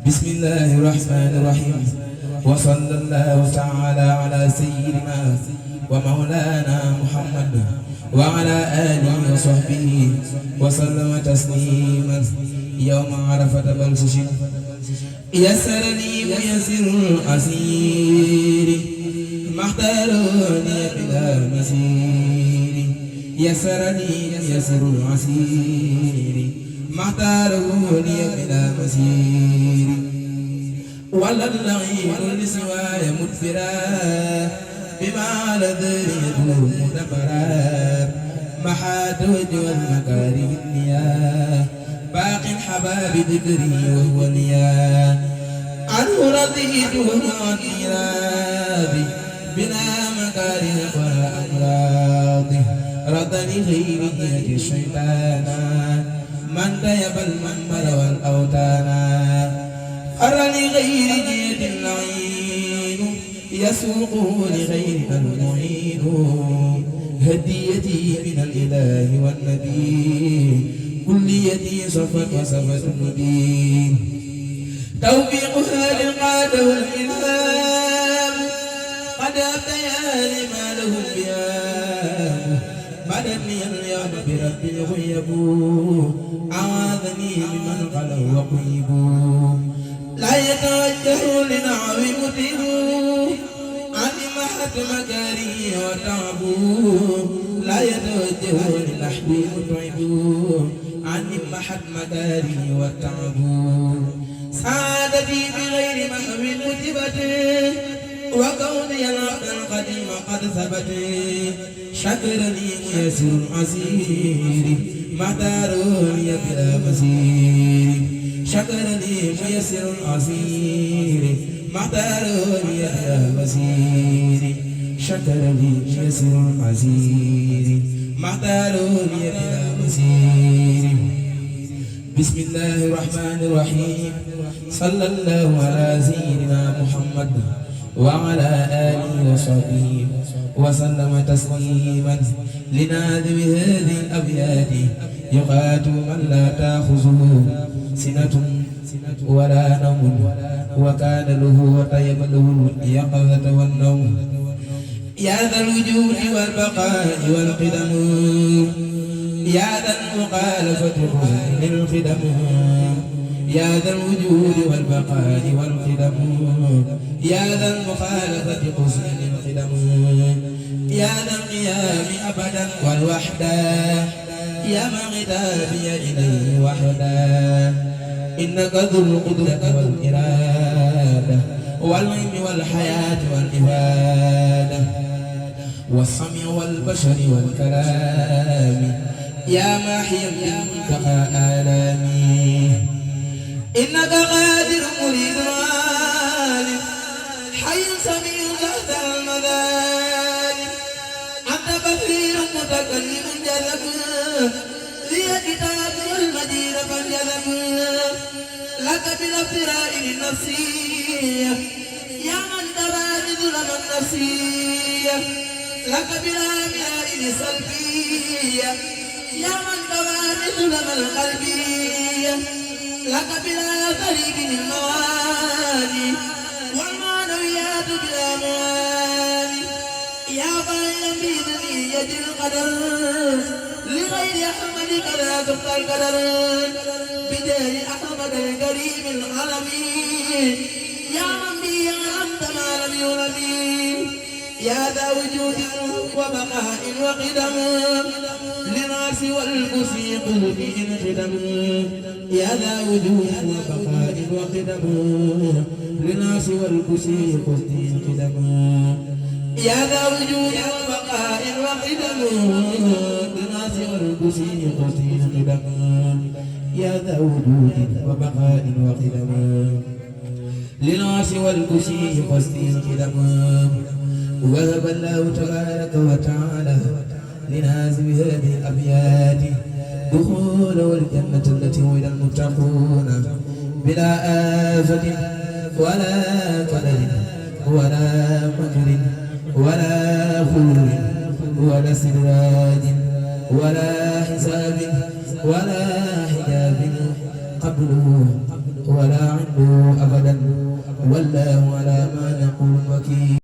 بسم الله الرحمن الرحيم وصلى الله تعالى على سيدنا ومولانا محمد وعلى آله وصحبه وسلم تسليما يوم عرفة بلسش يسر لي ويسر العسير ما اختاروني بلا مسير يسر لي ويسر العسير ما اختاروني بلا مسير ولا اللعين لسواي مدبرا بما لذر يدور مدبرا محات وجه المكاره النياه باقي الحباب ذكري وهو ليا عنه رضيت وهو عني راضي بلا مكاره ولا أمراضي رضني غيري الشيطان من تيب المنبر والأوتانا أرني غير جيد اللعين يسوق لغير المعين هديتي من الإله والنبي كليتي صفت وصفت المبين توفيقها للقاد والإلهام قد أبتيا لما له البيان بدني اليوم برب الغيب أعاذني بمن قلوا وقيبوا لا يتوجه لنعم متيه عن محت مكاره وتعبوا لا يتوجه لنحو متعب عن محت مكاره وتعبوا سعادتي بغير محو كتبت وكوني العبد القديم قد ثبت شكرني ميسر العسير مداروني بلا مسير شكرني ميسر العسير مداروني بلا مسير شكرني ميسر العسير مداروني بلا مسير بسم الله الرحمن الرحيم صلى الله على سيدنا محمد وعلى آله وصحبه وسلم تسليما لناذب هذه الأبيات يقات من لا تأخذه سنة ولا نوم وكان له وطيب له اليقظة والنوم يا ذا الوجود والبقاء والقدم يا ذا المخالفة للقدم يا ذا الوجود والبقاء والقدم يا ذا المخالفة قسم للقدم يا ذا القيام أبدا والوحدة يا مغتابي إليه وحدا إنك ذو القدرة والإرادة والعلم والحياة والإبادة والسمع والبشر والكلام يا ماحيا منتهى آلامي إنك قادر مريد عالم حي سميع ذات المذالم أنت بصير متكلم جذب ذي كتاب المجيد فانجذب لك بالافتراء النفسية يا من تبارد ظلم النفسية لك بالأمياء السلبية يا من تبارد ظلم القلبية لك بلا طريق الموالي والمعنويات بلا موالي يا فاعلا بإذنية القدر لغير أحمد كلا تبقى القدر بدار أحمد الكريم العالمين يا من بي أنت ما لم يولد يا ذا وجود وبقاء وقدم للناس والكسي قلبي خدم يا ذا وجود وبقاء وقدم للناس والكسي قلبي خدم يا ذا وجود وبقاء وقدم للناس والكسي قلبي خدم يا ذا وجود وبقاء وقدم للناس والكسي قلبي خدم وهب الله تبارك وتعالى لنازم هذه الأبيات دخول الجنة التي وعد المتقون بلا آفة ولا قدر ولا مكر ولا خلو ولا استدراج ولا حساب ولا حجاب قبله ولا عنده أبدا والله على ما